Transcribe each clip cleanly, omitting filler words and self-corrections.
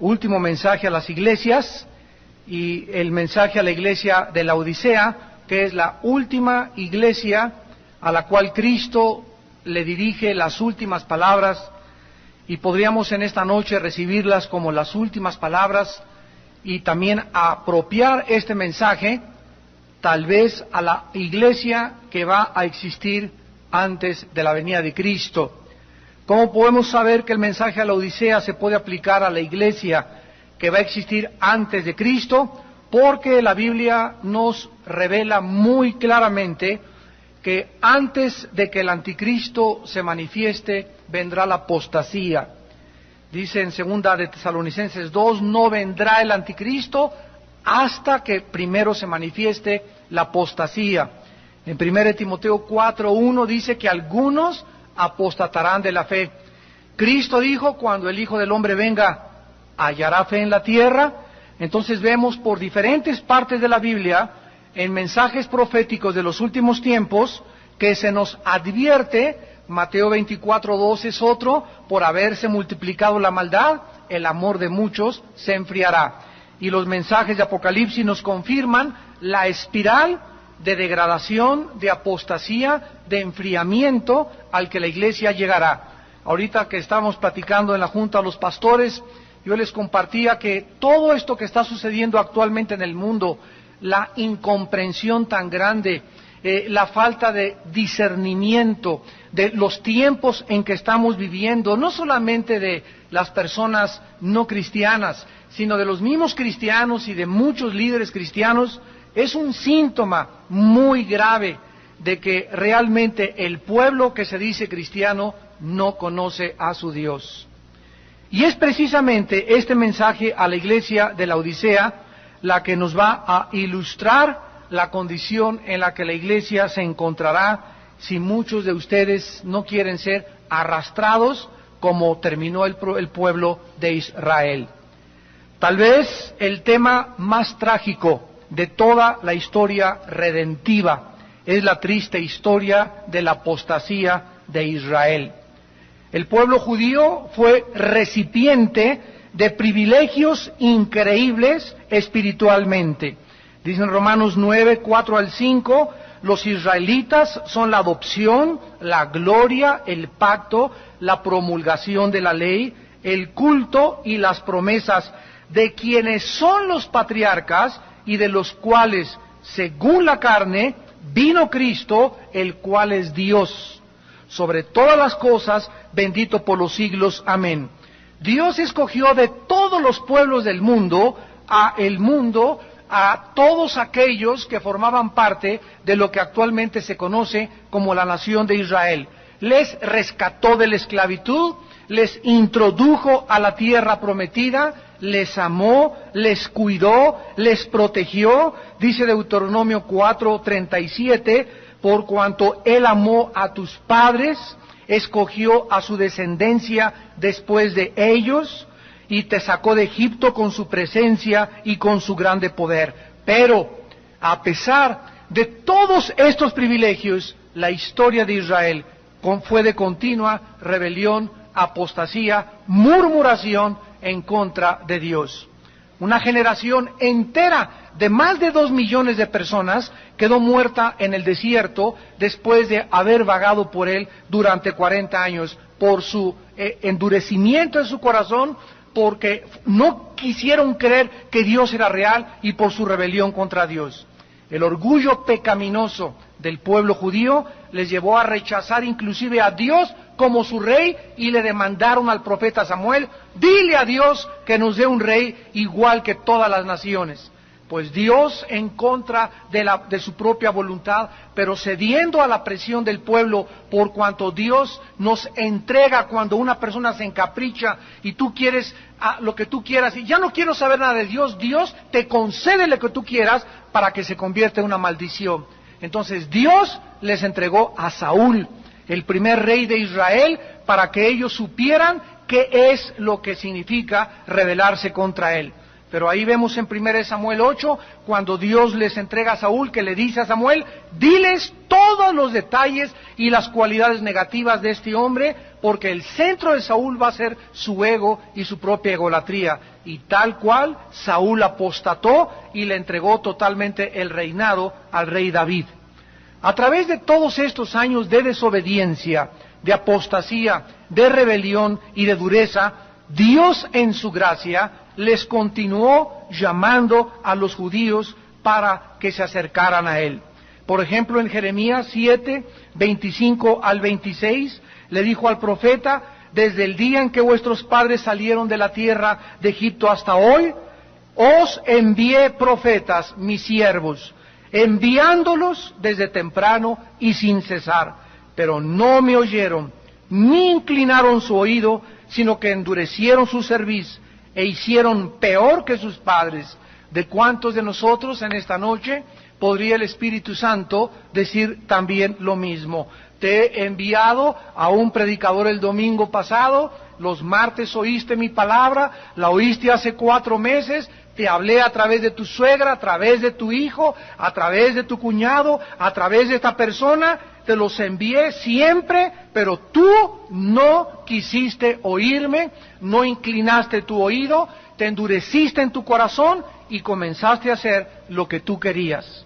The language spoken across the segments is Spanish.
último mensaje a las iglesias, y el mensaje a la iglesia de Laodicea, que es la última iglesia a la cual Cristo le dirige las últimas palabras, y podríamos en esta noche recibirlas como las últimas palabras y también apropiar este mensaje tal vez a la iglesia que va a existir antes de la venida de Cristo. ¿Cómo podemos saber que el mensaje a la Odisea se puede aplicar a la iglesia que va a existir antes de Cristo? Porque la Biblia nos revela muy claramente que antes de que el anticristo se manifieste, vendrá la apostasía. Dice en 2 de Tesalonicenses 2, no vendrá el anticristo hasta que primero se manifieste la apostasía. En 1 de Timoteo 4:1 dice que algunos apostatarán de la fe. Cristo dijo, cuando el Hijo del Hombre venga, ¿hallará fe en la tierra? Entonces vemos por diferentes partes de la Biblia, en mensajes proféticos de los últimos tiempos, que se nos advierte. Mateo 24:2 es otro: por haberse multiplicado la maldad, el amor de muchos se enfriará. Y los mensajes de Apocalipsis nos confirman la espiral de degradación, de apostasía, de enfriamiento al que la iglesia llegará. Ahorita que estábamos platicando en la Junta a los pastores, yo les compartía que todo esto que está sucediendo actualmente en el mundo, la incomprensión tan grande, la falta de discernimiento de los tiempos en que estamos viviendo, no solamente de las personas no cristianas, sino de los mismos cristianos y de muchos líderes cristianos, es un síntoma muy grave de que realmente el pueblo que se dice cristiano no conoce a su Dios. Y es precisamente este mensaje a la iglesia de la Odisea la que nos va a ilustrar la condición en la que la iglesia se encontrará si muchos de ustedes no quieren ser arrastrados como terminó el pueblo de Israel. Tal vez el tema más trágico de toda la historia redentiva es la triste historia de la apostasía de Israel. El pueblo judío fue recipiente de privilegios increíbles espiritualmente. Dice en Romanos 9:4-5, los israelitas son la adopción, la gloria, el pacto, la promulgación de la ley, el culto y las promesas de quienes son los patriarcas y de los cuales, según la carne, vino Cristo, el cual es Dios. Sobre todas las cosas, bendito por los siglos. Amén. Dios escogió de todos los pueblos del mundo a todos aquellos que formaban parte de lo que actualmente se conoce como la nación de Israel. Les rescató de la esclavitud, les introdujo a la tierra prometida, les amó, les cuidó, les protegió. Dice Deuteronomio 4:37, por cuanto Él amó a tus padres, escogió a su descendencia después de ellos, y te sacó de Egipto con su presencia y con su grande poder. Pero, a pesar de todos estos privilegios, la historia de Israel fue de continua rebelión, apostasía, murmuración en contra de Dios. Una generación entera de más de 2 millones de personas quedó muerta en el desierto después de haber vagado por él durante 40 años por su endurecimiento de su corazón, porque no quisieron creer que Dios era real y por su rebelión contra Dios. El orgullo pecaminoso del pueblo judío les llevó a rechazar inclusive a Dios como su rey, y le demandaron al profeta Samuel: dile a Dios que nos dé un rey igual que todas las naciones. Pues Dios, en contra de su propia voluntad, pero cediendo a la presión del pueblo, por cuanto Dios nos entrega cuando una persona se encapricha y tú quieres lo que tú quieras, y ya no quiero saber nada de Dios, Dios te concede lo que tú quieras para que se convierta en una maldición. Entonces Dios les entregó a Saúl, el primer rey de Israel, para que ellos supieran qué es lo que significa rebelarse contra él. Pero ahí vemos en 1 Samuel 8, cuando Dios les entrega a Saúl, que le dice a Samuel, diles todos los detalles y las cualidades negativas de este hombre, porque el centro de Saúl va a ser su ego y su propia egolatría. Y tal cual, Saúl apostató y le entregó totalmente el reinado al rey David. A través de todos estos años de desobediencia, de apostasía, de rebelión y de dureza, Dios en su gracia les continuó llamando a los judíos para que se acercaran a Él. Por ejemplo, en Jeremías 7, 25 al 26, le dijo al profeta, desde el día en que vuestros padres salieron de la tierra de Egipto hasta hoy, os envié profetas, mis siervos, enviándolos desde temprano y sin cesar, pero no me oyeron, ni inclinaron su oído, sino que endurecieron su cerviz, e hicieron peor que sus padres. ¿De cuántos de nosotros en esta noche podría el Espíritu Santo decir también lo mismo? Te he enviado a un predicador el domingo pasado, los martes oíste mi palabra, la oíste hace 4 meses, te hablé a través de tu suegra, a través de tu hijo, a través de tu cuñado, a través de esta persona, te los envié siempre, pero tú no quisiste oírme, no inclinaste tu oído, te endureciste en tu corazón y comenzaste a hacer lo que tú querías.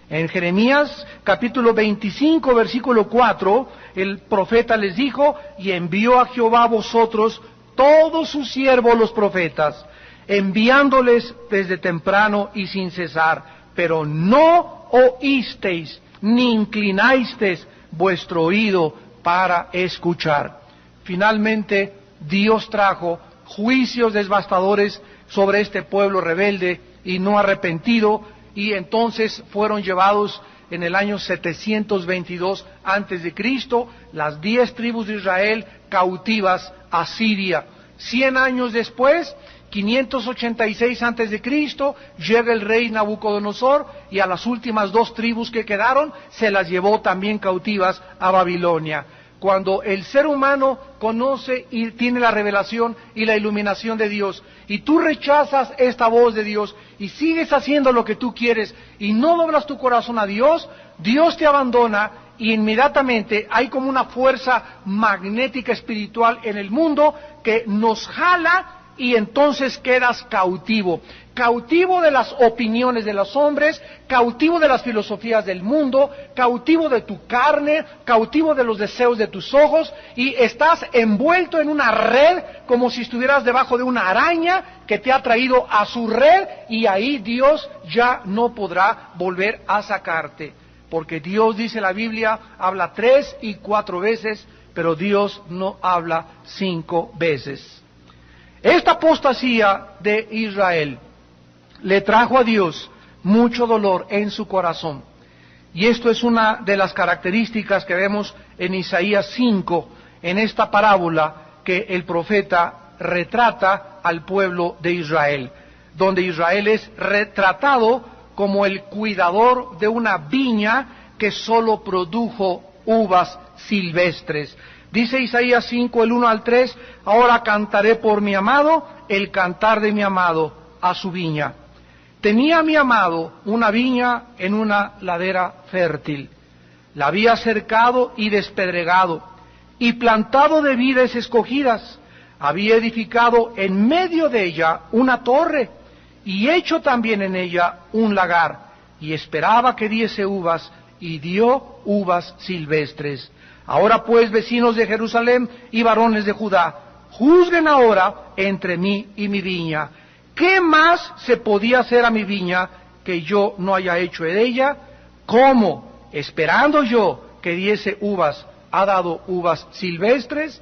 En Jeremías capítulo 25, versículo 4, el profeta les dijo, y envió a Jehová a vosotros todos sus siervos los profetas, enviándoles desde temprano y sin cesar, pero no oísteis, ni inclinasteis vuestro oído para escuchar. Finalmente, Dios trajo juicios devastadores sobre este pueblo rebelde y no arrepentido, y entonces fueron llevados en el año 722 antes de Cristo, las 10 tribus de Israel cautivas a Siria. 100 años después, 586 antes de Cristo, llega el rey Nabucodonosor y a las últimas 2 tribus que quedaron se las llevó también cautivas a Babilonia. Cuando el ser humano conoce y tiene la revelación y la iluminación de Dios, y tú rechazas esta voz de Dios y sigues haciendo lo que tú quieres y no doblas tu corazón a Dios, Dios te abandona y inmediatamente hay como una fuerza magnética espiritual en el mundo que nos jala y entonces quedas cautivo. Cautivo de las opiniones de los hombres, cautivo de las filosofías del mundo, cautivo de tu carne, cautivo de los deseos de tus ojos, y estás envuelto en una red como si estuvieras debajo de una araña que te ha traído a su red, y ahí Dios ya no podrá volver a sacarte. Porque Dios, dice la Biblia, habla 3 y 4 veces, pero Dios no habla 5 veces. Esta apostasía de Israel le trajo a Dios mucho dolor en su corazón. Y esto es una de las características que vemos en Isaías 5, en esta parábola que el profeta retrata al pueblo de Israel, donde Israel es retratado como el cuidador de una viña que solo produjo uvas silvestres. Dice Isaías 5, el 1 al 3, ahora cantaré por mi amado, el cantar de mi amado a su viña. Tenía mi amado una viña en una ladera fértil. La había cercado y despedregado, y plantado de vides escogidas. Había edificado en medio de ella una torre, y hecho también en ella un lagar, y esperaba que diese uvas, y dio uvas silvestres. Ahora pues, vecinos de Jerusalén y varones de Judá, juzguen ahora entre mí y mi viña. ¿Qué más se podía hacer a mi viña que yo no haya hecho de ella? ¿Cómo, esperando yo que diese uvas, ha dado uvas silvestres?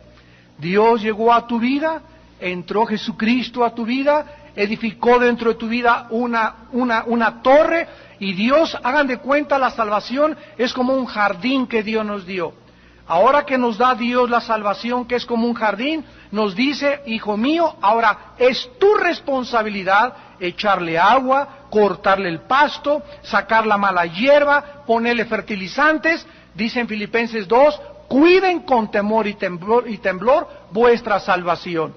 Dios llegó a tu vida, entró Jesucristo a tu vida, edificó dentro de tu vida una torre, y Dios, hagan de cuenta, la salvación es como un jardín que Dios nos dio. Ahora que nos da Dios la salvación, que es como un jardín, nos dice, hijo mío, ahora es tu responsabilidad echarle agua, cortarle el pasto, sacar la mala hierba, ponerle fertilizantes. Dice en Filipenses 2, cuiden con temor y temblor vuestra salvación.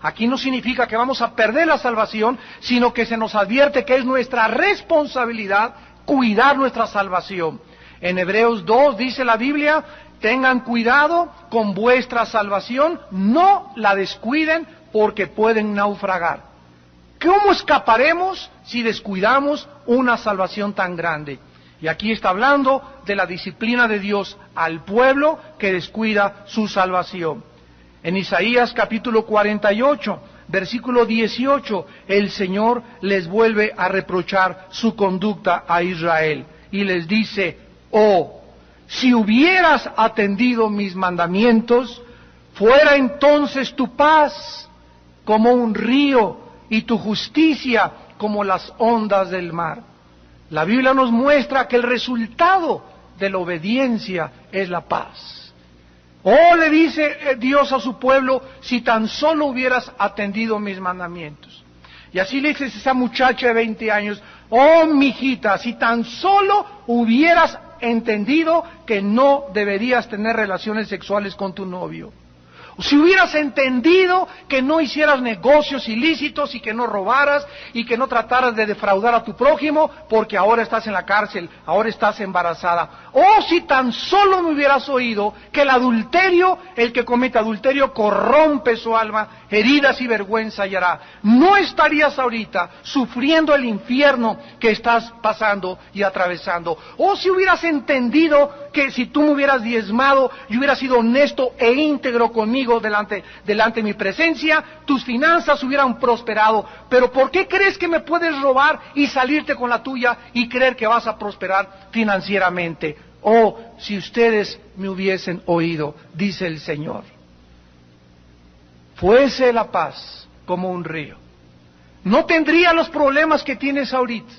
Aquí no significa que vamos a perder la salvación, sino que se nos advierte que es nuestra responsabilidad cuidar nuestra salvación. En Hebreos 2 dice la Biblia, tengan cuidado con vuestra salvación, no la descuiden porque pueden naufragar. ¿Cómo escaparemos si descuidamos una salvación tan grande? Y aquí está hablando de la disciplina de Dios al pueblo que descuida su salvación. En Isaías capítulo 48, versículo 18, el Señor les vuelve a reprochar su conducta a Israel y les dice, oh, si hubieras atendido mis mandamientos, fuera entonces tu paz como un río y tu justicia como las ondas del mar. La Biblia nos muestra que el resultado de la obediencia es la paz. Oh, le dice Dios a su pueblo, si tan solo hubieras atendido mis mandamientos. Y así le dice esa muchacha de 20 años, oh, mijita, si tan solo hubieras entendido que no deberías tener relaciones sexuales con tu novio. Si hubieras entendido que no hicieras negocios ilícitos y que no robaras y que no trataras de defraudar a tu prójimo porque ahora estás en la cárcel, ahora estás embarazada. Oh, si tan solo me hubieras oído que el adulterio, el que comete adulterio corrompe su alma, heridas y vergüenza hallará. No estarías ahorita sufriendo el infierno que estás pasando y atravesando. Oh, si hubieras entendido que si tú me hubieras diezmado y hubieras sido honesto e íntegro conmigo delante de mi presencia, tus finanzas hubieran prosperado. Pero ¿por qué crees que me puedes robar y salirte con la tuya y creer que vas a prosperar financieramente? Oh, si ustedes me hubiesen oído, dice el Señor. Fuese la paz como un río. No tendrías los problemas que tienes ahorita.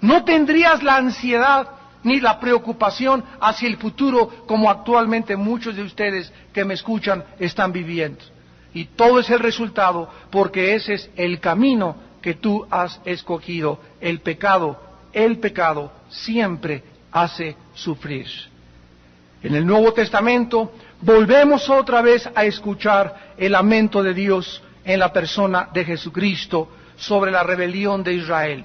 No tendrías la ansiedad ni la preocupación hacia el futuro como actualmente muchos de ustedes que me escuchan están viviendo. Y todo es el resultado porque ese es el camino que tú has escogido. El pecado siempre hace sufrir. En el Nuevo Testamento volvemos otra vez a escuchar el lamento de Dios en la persona de Jesucristo sobre la rebelión de Israel.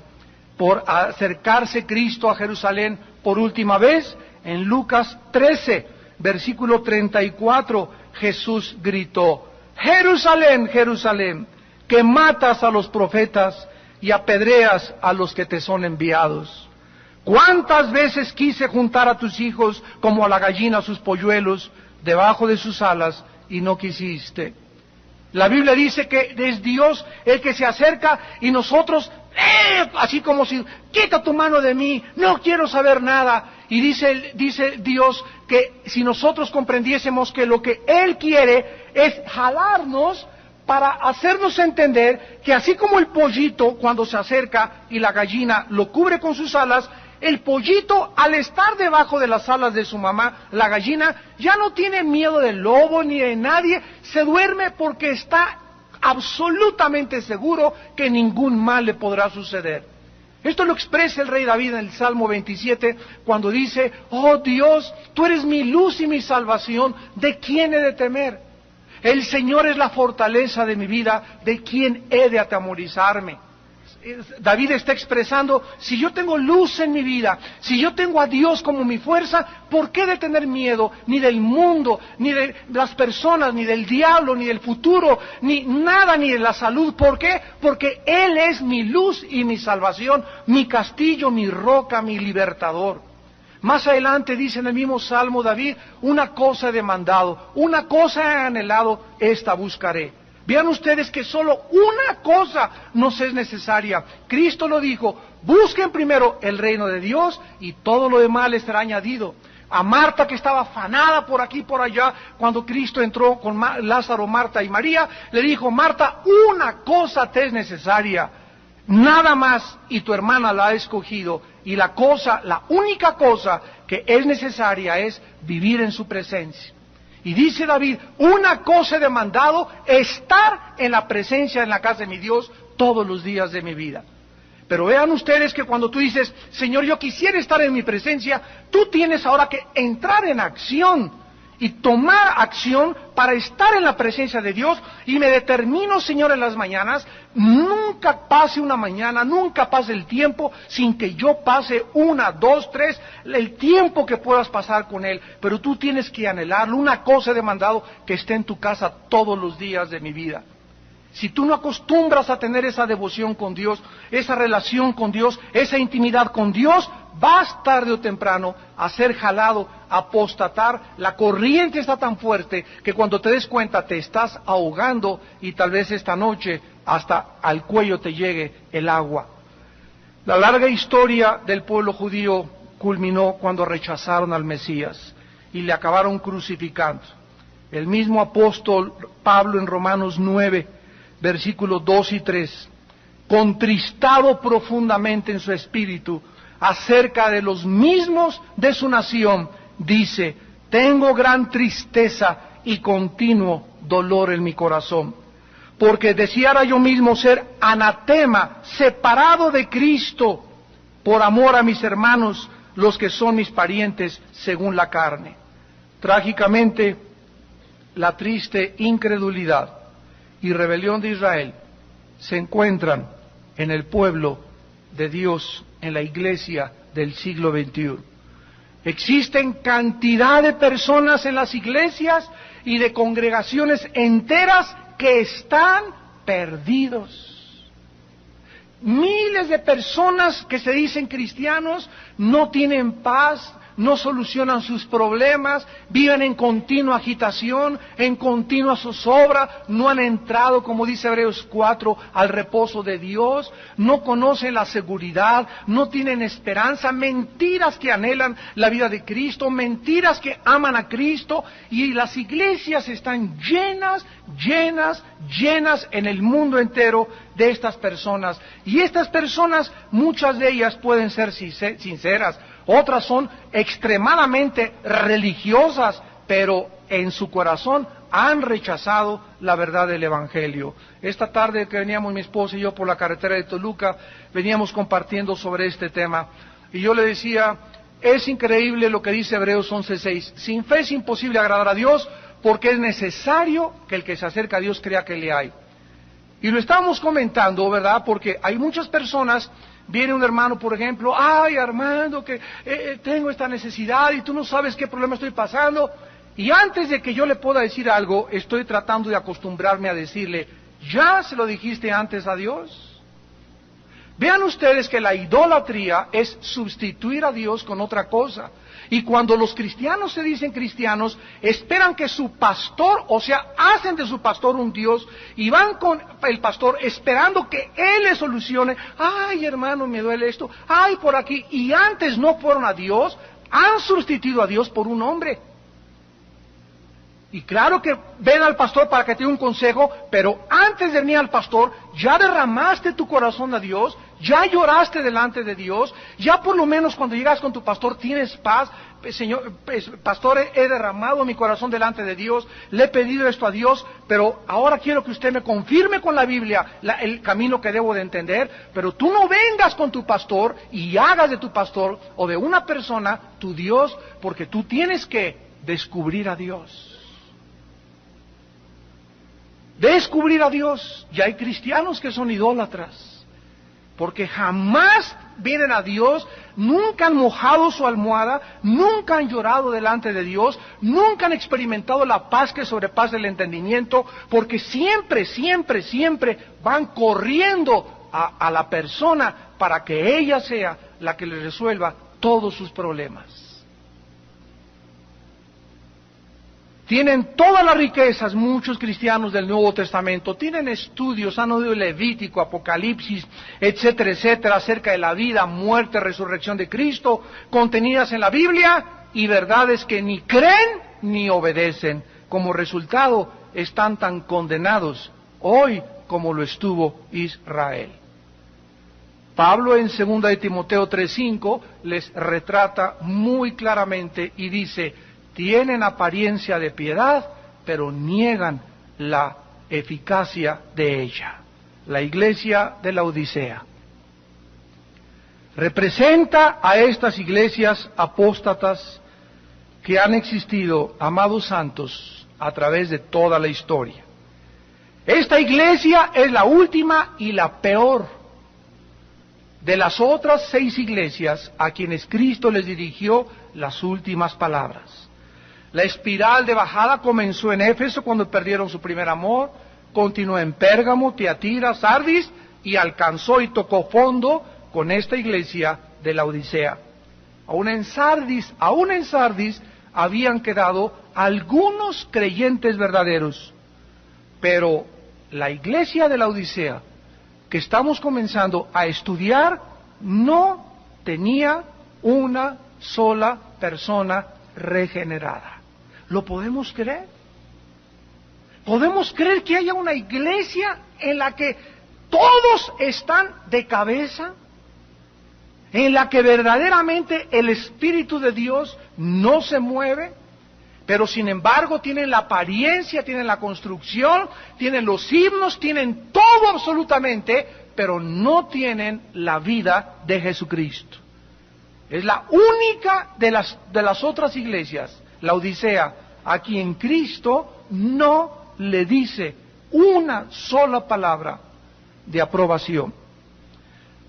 Por acercarse Cristo a Jerusalén por última vez, en Lucas 13, versículo 34, Jesús gritó, Jerusalén, Jerusalén, que matas a los profetas y apedreas a los que te son enviados. ¿Cuántas veces quise juntar a tus hijos como a la gallina a sus polluelos debajo de sus alas y no quisiste? La Biblia dice que es Dios el que se acerca y nosotros, así como si, quita tu mano de mí, no quiero saber nada. Y dice Dios que si nosotros comprendiésemos que lo que Él quiere es jalarnos para hacernos entender que así como el pollito cuando se acerca y la gallina lo cubre con sus alas, el pollito al estar debajo de las alas de su mamá, la gallina ya no tiene miedo del lobo ni de nadie, se duerme porque está absolutamente seguro que ningún mal le podrá suceder. Esto lo expresa el rey David en el Salmo 27 cuando dice, oh Dios, tú eres mi luz y mi salvación, ¿de quién he de temer? El Señor es la fortaleza de mi vida, ¿de quién he de atemorizarme? David está expresando, si yo tengo luz en mi vida, si yo tengo a Dios como mi fuerza, ¿por qué de tener miedo? Ni del mundo, ni de las personas, ni del diablo, ni del futuro, ni nada, ni de la salud. ¿Por qué? Porque Él es mi luz y mi salvación, mi castillo, mi roca, mi libertador. Más adelante dice en el mismo Salmo David, una cosa he demandado, una cosa he anhelado, esta buscaré. Vean ustedes que solo una cosa nos es necesaria. Cristo lo dijo, busquen primero el reino de Dios y todo lo demás les será añadido. A Marta, que estaba afanada por aquí y por allá, cuando Cristo entró con Lázaro, Marta y María, le dijo, Marta, una cosa te es necesaria, nada más, y tu hermana la ha escogido, y la única cosa que es necesaria es vivir en su presencia. Y dice David, una cosa he demandado, estar en la presencia, en la casa de mi Dios, todos los días de mi vida. Pero vean ustedes que cuando tú dices, Señor, yo quisiera estar en mi presencia, tú tienes ahora que entrar en acción y tomar acción para estar en la presencia de Dios, y me determino, Señor, en las mañanas, nunca pase una mañana, nunca pase el tiempo sin que yo pase 1, 2, 3, el tiempo que puedas pasar con Él, pero tú tienes que anhelarlo. Una cosa he demandado, que esté en tu casa todos los días de mi vida. Si tú no acostumbras a tener esa devoción con Dios, esa relación con Dios, esa intimidad con Dios, vas tarde o temprano a ser jalado, a apostatar. La corriente está tan fuerte que cuando te des cuenta te estás ahogando, y tal vez esta noche hasta al cuello te llegue el agua. La larga historia del pueblo judío culminó cuando rechazaron al Mesías y le acabaron crucificando. El mismo apóstol Pablo en Romanos 9, versículos 2 y 3, contristado profundamente en su espíritu acerca de los mismos de su nación, dice: tengo gran tristeza y continuo dolor en mi corazón, porque deseara yo mismo ser anatema, separado de Cristo, por amor a mis hermanos, los que son mis parientes según la carne. Trágicamente, la triste incredulidad y rebelión de Israel se encuentran en el pueblo de Dios, en la iglesia del siglo XXI. Existen cantidad de personas en las iglesias y de congregaciones enteras que están perdidos. Miles de personas que se dicen cristianos no tienen paz, no solucionan sus problemas, viven en continua agitación, en continua zozobra, no han entrado, como dice Hebreos 4, al reposo de Dios, no conocen la seguridad, no tienen esperanza, mentiras que anhelan la vida de Cristo, mentiras que aman a Cristo, y las iglesias están llenas en el mundo entero de estas personas. Y estas personas, muchas de ellas pueden ser sinceras, otras son extremadamente religiosas, pero en su corazón han rechazado la verdad del Evangelio. Esta tarde que veníamos mi esposa y yo por la carretera de Toluca, veníamos compartiendo sobre este tema, y yo le decía: es increíble lo que dice Hebreos 11:6, sin fe es imposible agradar a Dios, porque es necesario que el que se acerca a Dios crea que le hay. Y lo estábamos comentando, ¿verdad? Porque hay muchas personas. Viene un hermano, por ejemplo: ay, Armando, que tengo esta necesidad y tú no sabes qué problema estoy pasando. Y antes de que yo le pueda decir algo, estoy tratando de acostumbrarme a decirle: ¿ya se lo dijiste antes a Dios? Vean ustedes que la idolatría es sustituir a Dios con otra cosa. Y cuando los cristianos se dicen cristianos, esperan que su pastor, o sea, hacen de su pastor un Dios, y van con el pastor esperando que Él le solucione. Ay, hermano, me duele esto, ay, por aquí. Y antes no fueron a Dios, han sustituido a Dios por un hombre. Y claro que ven al pastor para que te dé un consejo, pero antes de venir al pastor, ya derramaste tu corazón a Dios, ya lloraste delante de Dios, ya por lo menos cuando llegas con tu pastor tienes paz. Señor, pastor, he derramado mi corazón delante de Dios, le he pedido esto a Dios, pero ahora quiero que usted me confirme con la Biblia el camino que debo de entender. Pero tú no vengas con tu pastor y hagas de tu pastor o de una persona tu Dios, porque tú tienes que descubrir a Dios. Descubrir a Dios. Y hay cristianos que son idólatras, porque jamás vienen a Dios, nunca han mojado su almohada, nunca han llorado delante de Dios, nunca han experimentado la paz que sobrepasa el entendimiento, porque siempre van corriendo a la persona para que ella sea la que les resuelva todos sus problemas. Tienen todas las riquezas, muchos cristianos del Nuevo Testamento, tienen estudios, han oído Levítico, Apocalipsis, etcétera, etcétera, acerca de la vida, muerte, resurrección de Cristo, contenidas en la Biblia, y verdades que ni creen ni obedecen. Como resultado, están tan condenados hoy como lo estuvo Israel. Pablo en 2 de Timoteo 3:5 les retrata muy claramente y dice: tienen apariencia de piedad, pero niegan la eficacia de ella. La iglesia de la Odisea representa a estas iglesias apóstatas que han existido, amados santos, a través de toda la historia. Esta iglesia es la última y la peor de las otras 6 iglesias a quienes Cristo les dirigió las últimas palabras. La espiral de bajada comenzó en Éfeso cuando perdieron su primer amor, continuó en Pérgamo, Tiatira, Sardis y alcanzó y tocó fondo con esta iglesia de la Odisea. Aún en Sardis habían quedado algunos creyentes verdaderos, pero la iglesia de la Odisea que estamos comenzando a estudiar no tenía una sola persona regenerada. ¿Lo podemos creer? ¿Podemos creer que haya una iglesia en la que todos están de cabeza? En la que verdaderamente el Espíritu de Dios no se mueve, pero sin embargo tienen la apariencia, tienen la construcción, tienen los himnos, tienen todo absolutamente, pero no tienen la vida de Jesucristo. Es la única de las otras iglesias, la Odisea, a quien Cristo no le dice una sola palabra de aprobación.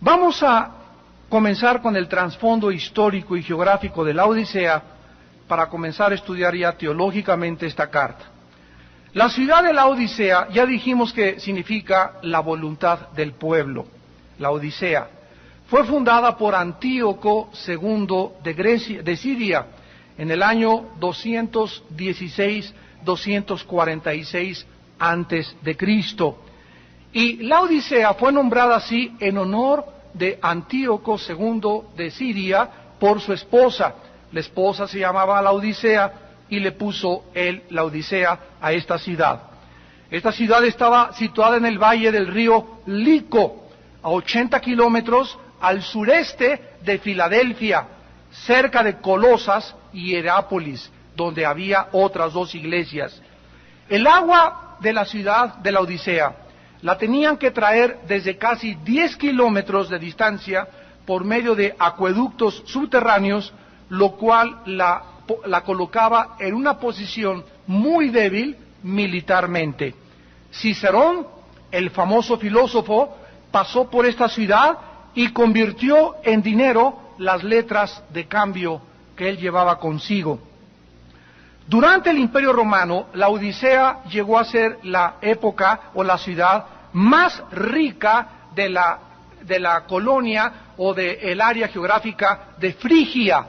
Vamos a comenzar con el trasfondo histórico y geográfico de la Odisea para comenzar a estudiar ya teológicamente esta carta. La ciudad de la Odisea, ya dijimos que significa la voluntad del pueblo. La Odisea fue fundada por Antíoco II de Siria en el año 216-246 antes de Cristo. Y la Odisea fue nombrada así en honor de Antíoco II de Siria por su esposa. La esposa se llamaba la Odisea y le puso él la Odisea a esta ciudad. Esta ciudad estaba situada en el valle del río Lico, a 80 kilómetros al sureste de Filadelfia, cerca de Colosas y Hierápolis, donde había otras 2 iglesias. El agua de la ciudad de la Odisea la tenían que traer desde casi 10 kilómetros de distancia por medio de acueductos subterráneos, lo cual la colocaba en una posición muy débil militarmente. Cicerón, el famoso filósofo, pasó por esta ciudad y convirtió en dinero las letras de cambio que él llevaba consigo. Durante el Imperio Romano, la Odisea llegó a ser la época o la ciudad más rica de la colonia o del área geográfica de Frigia,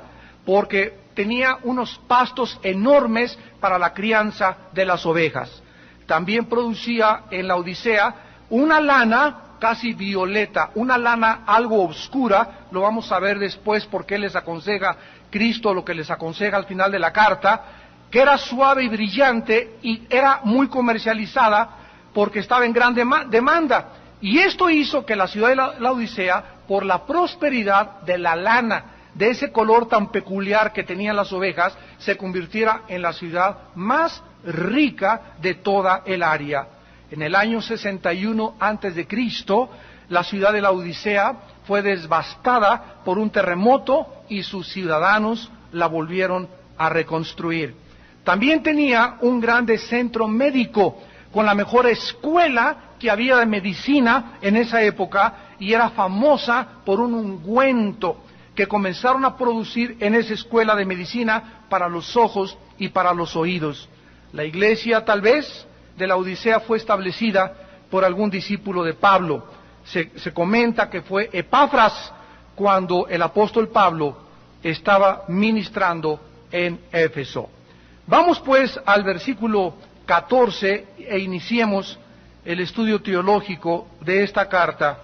porque tenía unos pastos enormes para la crianza de las ovejas. También producía en la Odisea una lana casi violeta, una lana algo oscura, lo vamos a ver después porque les aconseja Cristo lo que les aconseja al final de la carta, que era suave y brillante y era muy comercializada porque estaba en gran demanda. Y esto hizo que la ciudad de la Odisea, por la prosperidad de la lana, de ese color tan peculiar que tenían las ovejas, se convirtiera en la ciudad más rica de toda el área. En el año 61 antes de Cristo, la ciudad de la Odisea fue devastada por un terremoto y sus ciudadanos la volvieron a reconstruir. También tenía un grande centro médico con la mejor escuela que había de medicina en esa época, y era famosa por un ungüento que comenzaron a producir en esa escuela de medicina para los ojos y para los oídos. La iglesia tal vez de la Odisea fue establecida por algún discípulo de Pablo. Se comenta que fue Epafras cuando el apóstol Pablo estaba ministrando en Éfeso. Vamos pues al versículo 14 e iniciemos el estudio teológico de esta carta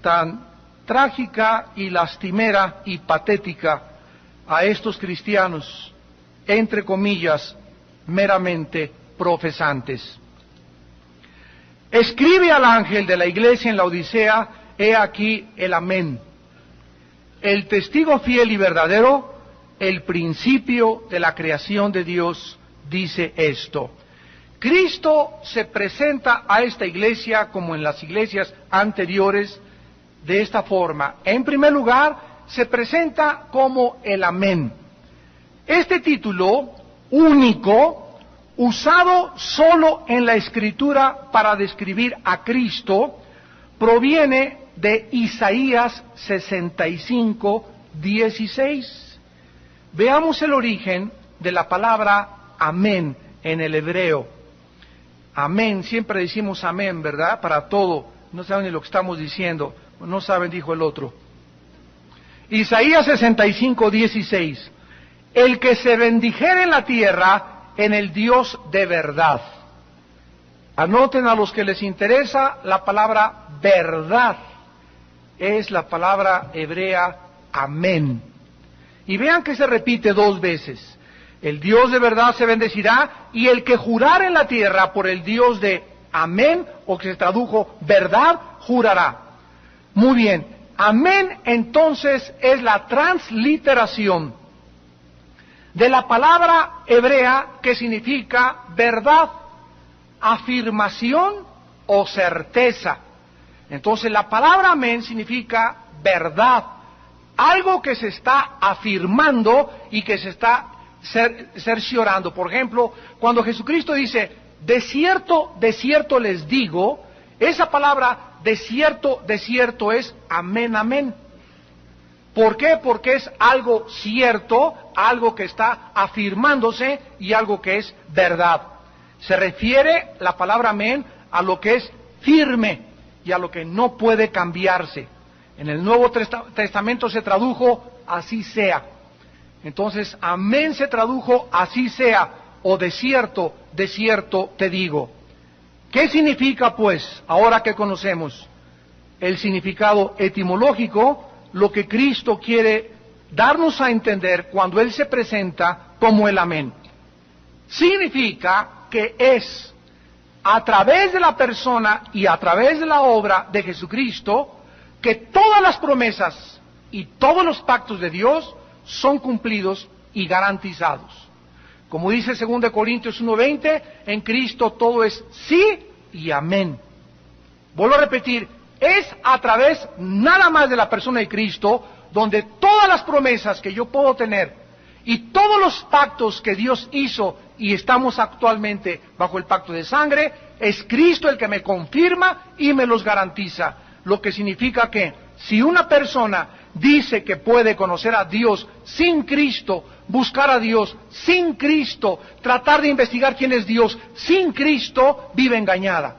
tan trágica y lastimera y patética a estos cristianos, entre comillas, meramente profesantes. Escribe al ángel de la iglesia en la Odisea, he aquí el amén, el testigo fiel y verdadero, el principio de la creación de Dios, dice esto. Cristo se presenta a esta iglesia como en las iglesias anteriores de esta forma. En primer lugar, se presenta como el amén. Este título único, usado solo en la Escritura para describir a Cristo, proviene de Isaías 65:16. Veamos el origen de la palabra amén en el hebreo. Amén, siempre decimos amén, ¿verdad? Para todo. No saben ni lo que estamos diciendo. No saben, dijo el otro. Isaías 65:16. El que se bendijere en la tierra, en el Dios de verdad. Anoten a los que les interesa la palabra verdad. Es la palabra hebrea amén. Y vean que se repite 2 veces. El Dios de verdad se bendecirá, y el que jurare en la tierra por el Dios de amén, o que se tradujo verdad, jurará. Muy bien, amén entonces es la transliteración de la palabra hebrea que significa verdad, afirmación o certeza. Entonces la palabra amén significa verdad, algo que se está afirmando y que se está cerciorando. Por ejemplo, cuando Jesucristo dice, de cierto les digo, esa palabra de cierto es amén, amén. ¿Por qué? Porque es algo cierto, algo que está afirmándose y algo que es verdad. Se refiere la palabra amén a lo que es firme y a lo que no puede cambiarse. En el Nuevo Testamento se tradujo así sea. Entonces, amén se tradujo así sea, o de cierto te digo. ¿Qué significa, pues, ahora que conocemos el significado etimológico, lo que Cristo quiere darnos a entender cuando Él se presenta como el amén? Significa que es a través de la persona y a través de la obra de Jesucristo que todas las promesas y todos los pactos de Dios son cumplidos y garantizados. Como dice 2 Corintios 1:20, en Cristo todo es sí y amén. Vuelvo a repetir, es a través nada más de la persona de Cristo donde todas las promesas que yo puedo tener y todos los pactos que Dios hizo y estamos actualmente bajo el pacto de sangre, es Cristo el que me confirma y me los garantiza. Lo que significa que si una persona dice que puede conocer a Dios sin Cristo, buscar a Dios sin Cristo, tratar de investigar quién es Dios sin Cristo, vive engañada.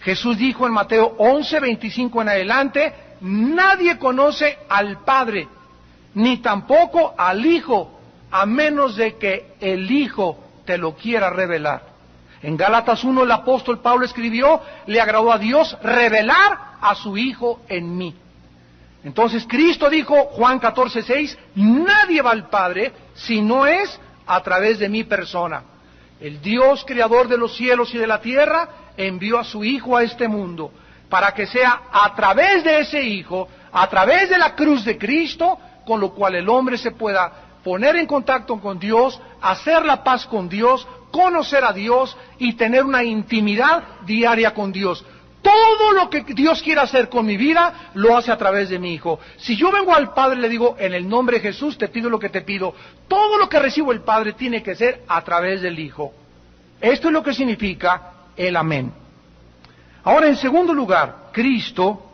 Jesús dijo en Mateo 11:25 en adelante, nadie conoce al Padre, ni tampoco al Hijo, a menos de que el Hijo te lo quiera revelar. En Gálatas 1 el apóstol Pablo escribió, le agradó a Dios revelar a su Hijo en mí. Entonces Cristo dijo, Juan 14:6, nadie va al Padre si no es a través de mi persona. El Dios creador de los cielos y de la tierra envió a su Hijo a este mundo para que sea a través de ese Hijo, a través de la cruz de Cristo, con lo cual el hombre se pueda poner en contacto con Dios, hacer la paz con Dios, conocer a Dios y tener una intimidad diaria con Dios. Todo lo que Dios quiere hacer con mi vida, lo hace a través de mi Hijo. Si yo vengo al Padre y le digo, en el nombre de Jesús te pido lo que te pido, todo lo que recibo el Padre tiene que ser a través del Hijo. Esto es lo que significa el amén. Ahora, en segundo lugar, Cristo,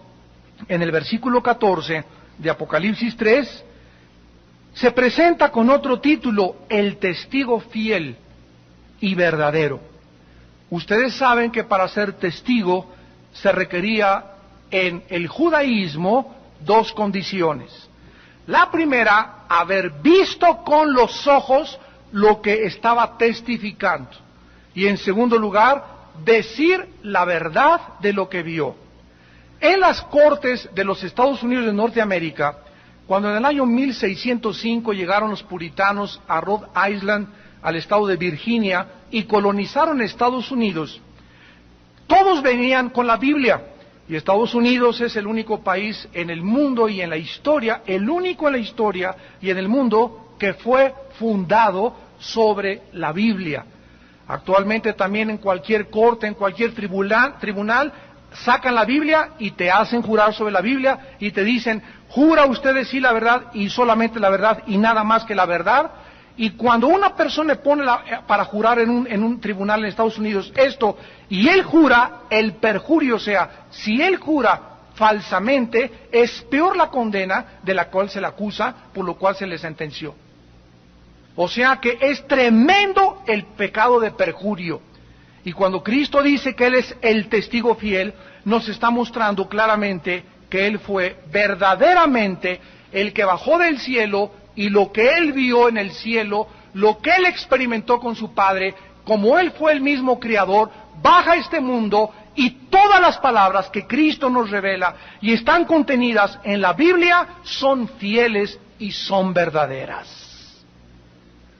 en el versículo 14 de Apocalipsis 3, se presenta con otro título, el testigo fiel y verdadero. Ustedes saben que para ser testigo se requería en el judaísmo 2 condiciones. La primera, haber visto con los ojos lo que estaba testificando. Y en segundo lugar, decir la verdad de lo que vio. En las cortes de los Estados Unidos de Norteamérica, cuando en el año 1605 llegaron los puritanos a Rhode Island, al estado de Virginia, y colonizaron Estados Unidos, todos venían con la Biblia, y Estados Unidos es el único país en el mundo y en la historia, el único en la historia y en el mundo que fue fundado sobre la Biblia. Actualmente también en cualquier corte, en cualquier tribunal, sacan la Biblia y te hacen jurar sobre la Biblia y te dicen, jura usted decir la verdad y solamente la verdad y nada más que la verdad. Y cuando una persona pone para jurar en un tribunal en Estados Unidos esto, y él jura el perjurio, o sea, si él jura falsamente, es peor la condena de la cual se le acusa, por lo cual se le sentenció. O sea que es tremendo el pecado de perjurio. Y cuando Cristo dice que Él es el testigo fiel, nos está mostrando claramente que Él fue verdaderamente el que bajó del cielo, y lo que Él vio en el cielo, lo que Él experimentó con su Padre, como Él fue el mismo Creador, baja a este mundo, y todas las palabras que Cristo nos revela y están contenidas en la Biblia son fieles y son verdaderas.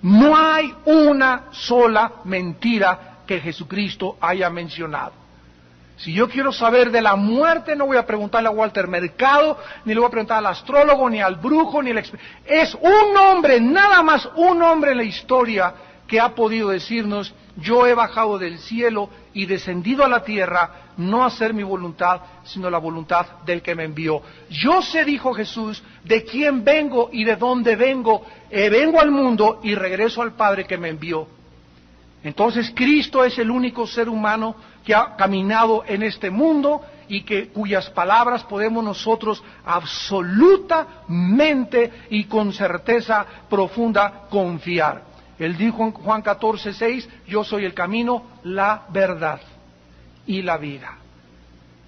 No hay una sola mentira que Jesucristo haya mencionado. Si yo quiero saber de la muerte, no voy a preguntarle a Walter Mercado, ni le voy a preguntar al astrólogo, ni al brujo, ni al... Es un hombre, nada más un hombre en la historia que ha podido decirnos: yo he bajado del cielo y descendido a la tierra, no a hacer mi voluntad, sino la voluntad del que me envió. Yo sé, dijo Jesús, de quién vengo y de dónde vengo. Vengo al mundo y regreso al Padre que me envió. Entonces Cristo es el único ser humano que ha caminado en este mundo y cuyas palabras podemos nosotros absolutamente y con certeza profunda confiar. Él dijo en Juan 14:6, yo soy el camino, la verdad y la vida.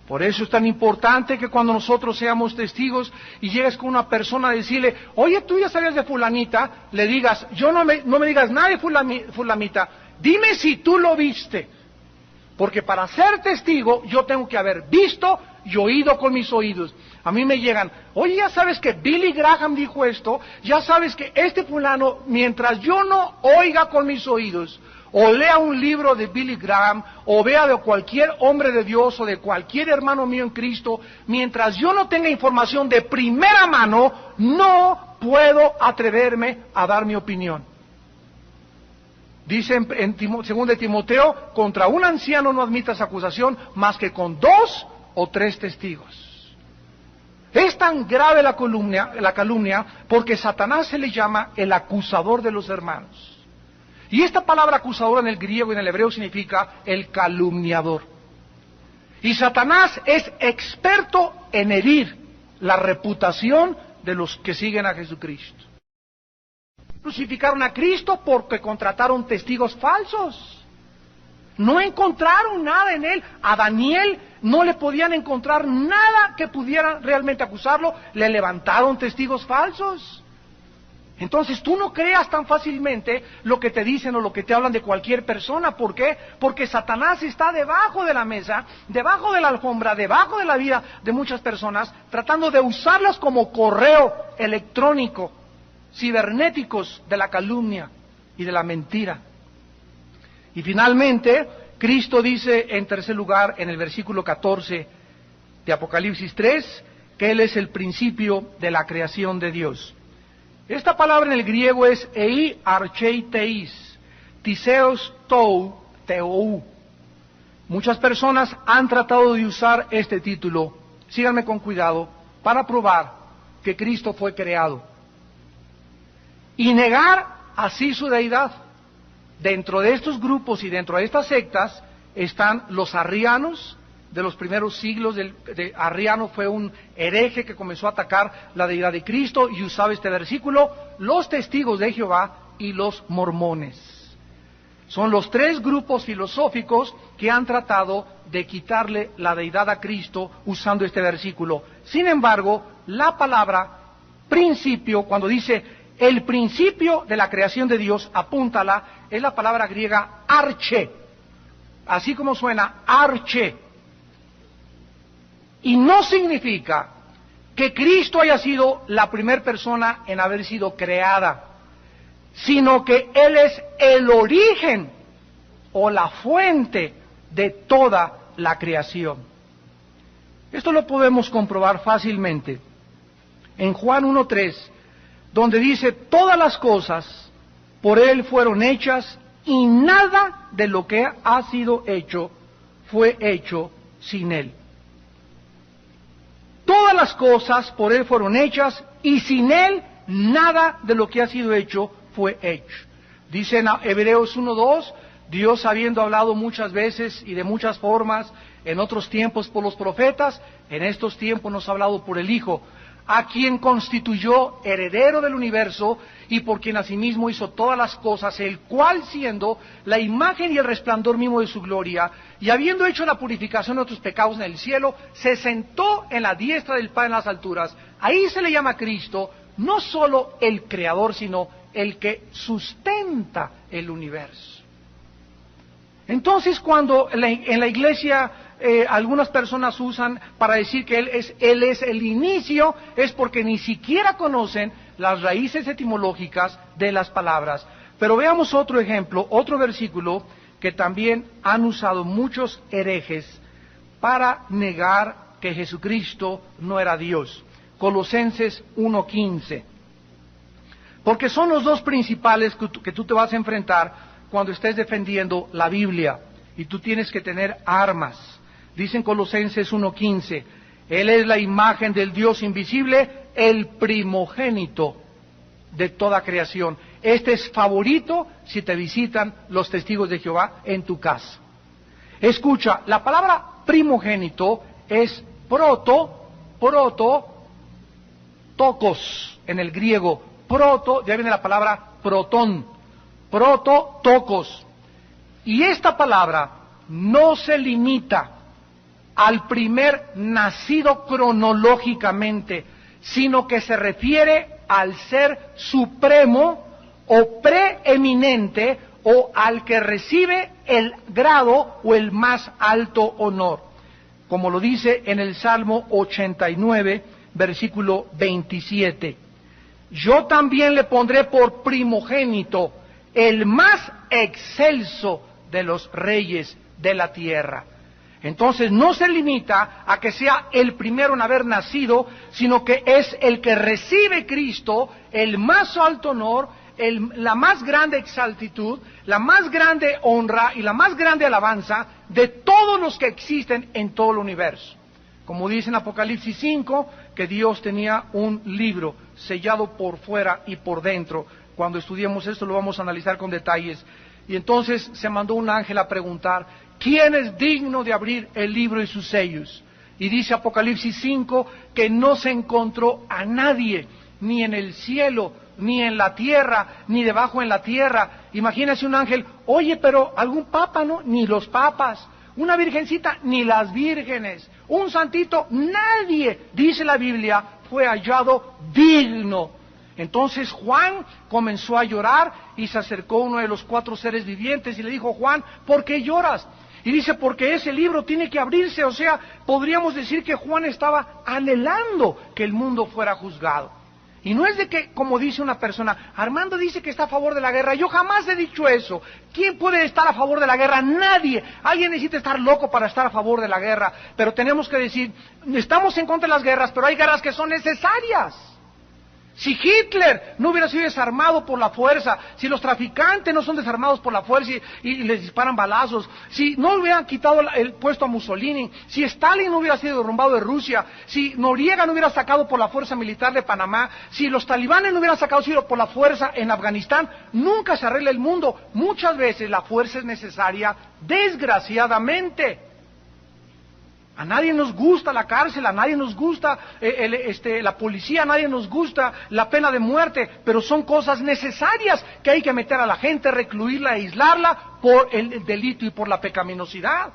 Por eso es tan importante que cuando nosotros seamos testigos y llegues con una persona a decirle: oye, tú ya sabías de fulanita, le digas: yo no me digas nada de fulanita, dime si tú lo viste. Porque para ser testigo yo tengo que haber visto y oído con mis oídos. A mí me llegan: oye, ya sabes que Billy Graham dijo esto, ya sabes que este fulano, mientras yo no oiga con mis oídos, o lea un libro de Billy Graham, o vea de cualquier hombre de Dios, o de cualquier hermano mío en Cristo, mientras yo no tenga información de primera mano, no puedo atreverme a dar mi opinión. Dice en 2 Timoteo, contra un anciano no admitas acusación más que con 2 o 3 testigos. Es tan grave la calumnia porque Satanás se le llama el acusador de los hermanos. Y esta palabra acusador en el griego y en el hebreo significa el calumniador. Y Satanás es experto en herir la reputación de los que siguen a Jesucristo. Crucificaron a Cristo porque contrataron testigos falsos. No encontraron nada en él. A Daniel no le podían encontrar nada que pudiera realmente acusarlo. Le levantaron testigos falsos. Entonces tú no creas tan fácilmente lo que te dicen o lo que te hablan de cualquier persona. ¿Por qué? Porque Satanás está debajo de la mesa, debajo de la alfombra, debajo de la vida de muchas personas, tratando de usarlas como correo electrónico, cibernéticos de la calumnia y de la mentira. Y finalmente, Cristo dice en tercer lugar, en el versículo 14 de Apocalipsis 3, que Él es el principio de la creación de Dios. Esta palabra en el griego es ei archei teis, tiseos tou. Muchas personas han tratado de usar este título, síganme con cuidado, para probar que Cristo fue creado y negar así su deidad. Dentro de estos grupos y dentro de estas sectas están los arrianos de los primeros siglos. Arriano fue un hereje que comenzó a atacar la deidad de Cristo y usaba este versículo. Los testigos de Jehová y los mormones. Son los 3 grupos filosóficos que han tratado de quitarle la deidad a Cristo usando este versículo. Sin embargo, la palabra principio, cuando dice el principio de la creación de Dios, apúntala, es la palabra griega arche, así como suena, arche. Y no significa que Cristo haya sido la primera persona en haber sido creada, sino que Él es el origen o la fuente de toda la creación. Esto lo podemos comprobar fácilmente en Juan 1:3, donde dice: todas las cosas por Él fueron hechas y nada de lo que ha sido hecho fue hecho sin Él. Todas las cosas por Él fueron hechas y sin Él nada de lo que ha sido hecho fue hecho. Dice en Hebreos 1:2, Dios habiendo hablado muchas veces y de muchas formas en otros tiempos por los profetas, en estos tiempos nos ha hablado por el Hijo, a quien constituyó heredero del universo y por quien asimismo hizo todas las cosas, el cual siendo la imagen y el resplandor mismo de su gloria, y habiendo hecho la purificación de nuestros pecados en el cielo, se sentó en la diestra del Padre en las alturas. Ahí se le llama a Cristo no solo el creador, sino el que sustenta el universo. Entonces, cuando en la iglesia algunas personas usan para decir que Él es el inicio, es porque ni siquiera conocen las raíces etimológicas de las palabras. Pero veamos otro ejemplo, otro versículo que también han usado muchos herejes para negar que Jesucristo no era Dios. Colosenses 1:15. Porque son los dos principales que tú te vas a enfrentar cuando estés defendiendo la Biblia, y tú tienes que tener armas. Dicen Colosenses 1:15, Él es la imagen del Dios invisible, el primogénito de toda creación. Este es favorito si te visitan los testigos de Jehová en tu casa. Escucha, la palabra primogénito es tokos en el griego. De ahí viene la palabra protón. Tokos. Y esta palabra no se limita al primer nacido cronológicamente, sino que se refiere al ser supremo o preeminente o al que recibe el grado o el más alto honor, como lo dice en el Salmo 89, versículo 27. Yo también le pondré por primogénito, el más excelso de los reyes de la tierra. Entonces no se limita a que sea el primero en haber nacido, sino que es el que recibe Cristo el más alto honor, la más grande exaltitud, la más grande honra y la más grande alabanza de todos los que existen en todo el universo. Como dice en Apocalipsis 5, que Dios tenía un libro sellado por fuera y por dentro. Cuando estudiemos esto lo vamos a analizar con detalles. Y entonces se mandó un ángel a preguntar, ¿quién es digno de abrir el libro y sus sellos? Y dice Apocalipsis 5 que no se encontró a nadie, ni en el cielo, ni en la tierra, ni debajo en la tierra. Imagínese un ángel, oye, pero algún papa, ¿no? Ni los papas. Una virgencita, ni las vírgenes. Un santito, nadie, dice la Biblia, fue hallado digno. Entonces Juan comenzó a llorar y se acercó uno de los 4 seres vivientes y le dijo, Juan, ¿por qué lloras? Y dice, porque ese libro tiene que abrirse. O sea, podríamos decir que Juan estaba anhelando que el mundo fuera juzgado. Y no es de que, como dice una persona, Armando dice que está a favor de la guerra. Yo jamás he dicho eso. ¿Quién puede estar a favor de la guerra? Nadie. Alguien necesita estar loco para estar a favor de la guerra. Pero tenemos que decir, estamos en contra de las guerras, pero hay guerras que son necesarias. Si Hitler no hubiera sido desarmado por la fuerza, si los traficantes no son desarmados por la fuerza y les disparan balazos, si no hubieran quitado el puesto a Mussolini, si Stalin no hubiera sido derrumbado de Rusia, si Noriega no hubiera sacado por la fuerza militar de Panamá, si los talibanes no hubieran sacado por la fuerza en Afganistán, nunca se arregla el mundo. Muchas veces la fuerza es necesaria, desgraciadamente. A nadie nos gusta la cárcel, a nadie nos gusta la policía, a nadie nos gusta la pena de muerte, pero son cosas necesarias que hay que meter a la gente, recluirla, aislarla por el delito y por la pecaminosidad.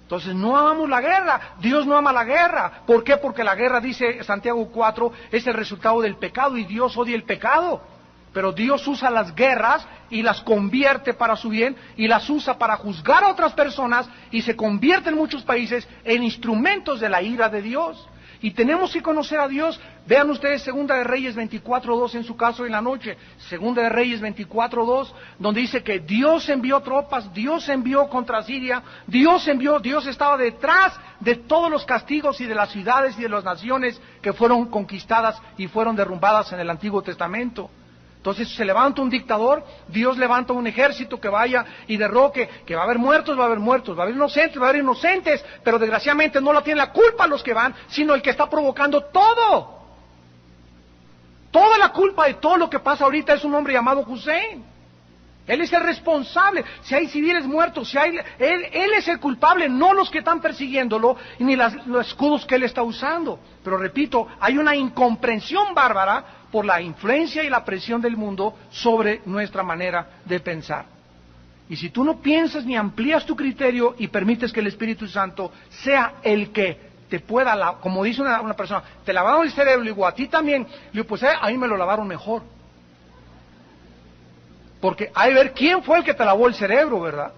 Entonces no amamos la guerra, Dios no ama la guerra. ¿Por qué? Porque la guerra, dice Santiago 4, es el resultado del pecado y Dios odia el pecado. Pero Dios usa las guerras y las convierte para su bien y las usa para juzgar a otras personas y se convierte en muchos países en instrumentos de la ira de Dios. Y tenemos que conocer a Dios. Vean ustedes Segunda de Reyes 24:2 en su caso en la noche. Segunda de Reyes 24:2, donde dice que Dios envió tropas, Dios envió contra Siria, Dios estaba detrás de todos los castigos y de las ciudades y de las naciones que fueron conquistadas y fueron derrumbadas en el Antiguo Testamento. Entonces se levanta un dictador, Dios levanta un ejército que vaya y derroque, que va a haber muertos, va a haber muertos, va a haber inocentes, va a haber inocentes, pero desgraciadamente no la tiene la culpa los que van, sino el que está provocando todo. Toda la culpa de todo lo que pasa ahorita es un hombre llamado Hussein. Él es el responsable. Si hay civiles muertos, él es el culpable, no los que están persiguiéndolo, ni los escudos que él está usando. Pero repito, hay una incomprensión bárbara por la influencia y la presión del mundo sobre nuestra manera de pensar. Y si tú no piensas ni amplías tu criterio y permites que el Espíritu Santo sea el que te pueda, como dice una persona, te lavaron el cerebro, le digo, a ti también, le digo, pues a mí me lo lavaron mejor. Porque hay que ver quién fue el que te lavó el cerebro, ¿verdad?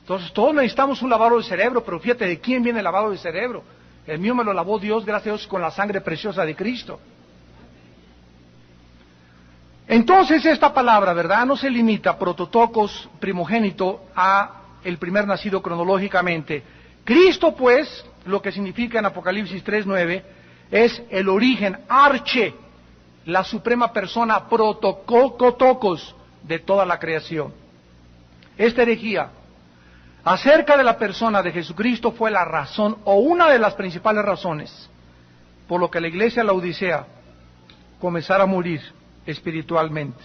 Entonces todos necesitamos un lavado de cerebro, pero fíjate de quién viene el lavado de cerebro. El mío me lo lavó Dios, gracias a Dios, con la sangre preciosa de Cristo. Entonces esta palabra, ¿verdad?, no se limita, prototocos, primogénito, a el primer nacido cronológicamente. Cristo, pues, lo que significa en Apocalipsis 3:9, es el origen, arche, la suprema persona, prototocos, de toda la creación. Esta herejía acerca de la persona de Jesucristo fue la razón, o una de las principales razones, por lo que la iglesia de la Odisea comenzara a morir espiritualmente.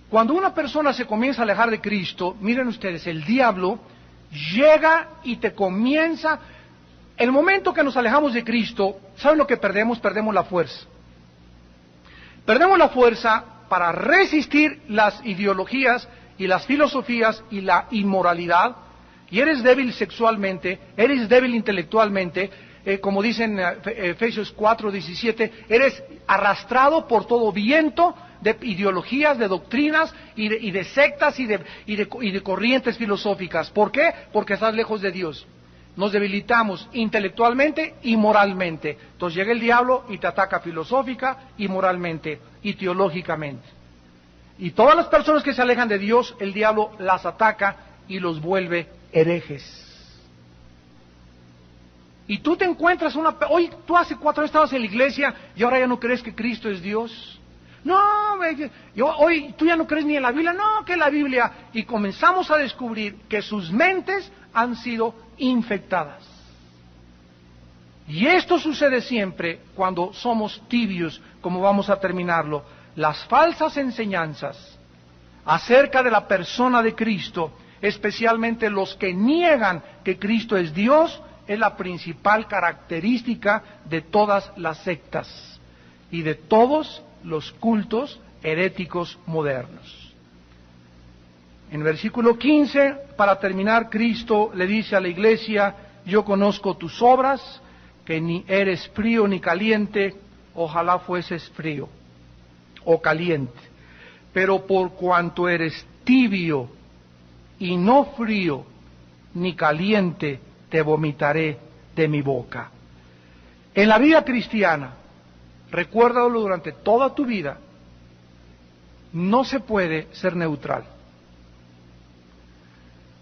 Cuando una persona se comienza a alejar de Cristo, miren ustedes, el diablo llega y te comienza. El momento que nos alejamos de Cristo, ¿saben lo que perdemos? Perdemos la fuerza. Perdemos la fuerza para resistir las ideologías y las filosofías y la inmoralidad, y eres débil sexualmente, eres débil intelectualmente, como dice en Efesios 4:17, eres arrastrado por todo viento de ideologías, de doctrinas y de sectas y de corrientes filosóficas. ¿Por qué? Porque estás lejos de Dios. Nos debilitamos intelectualmente y moralmente. Entonces llega el diablo y te ataca filosófica y moralmente y teológicamente. Y todas las personas que se alejan de Dios, el diablo las ataca y los vuelve herejes. Y tú te encuentras hoy tú hace 4 años estabas en la iglesia y ahora ya no crees que Cristo es Dios. No, hoy tú ya no crees ni en la Biblia, no, que la Biblia. Y comenzamos a descubrir que sus mentes han sido infectadas. Y esto sucede siempre cuando somos tibios, como vamos a terminarlo. Las falsas enseñanzas acerca de la persona de Cristo, especialmente los que niegan que Cristo es Dios, es la principal característica de todas las sectas y de todos los cultos heréticos modernos. En versículo 15, para terminar, Cristo le dice a la iglesia, yo conozco tus obras, que ni eres frío ni caliente, ojalá fueses frío o caliente, pero por cuanto eres tibio y no frío ni caliente, te vomitaré de mi boca. En la vida cristiana, recuérdalo durante toda tu vida, no se puede ser neutral.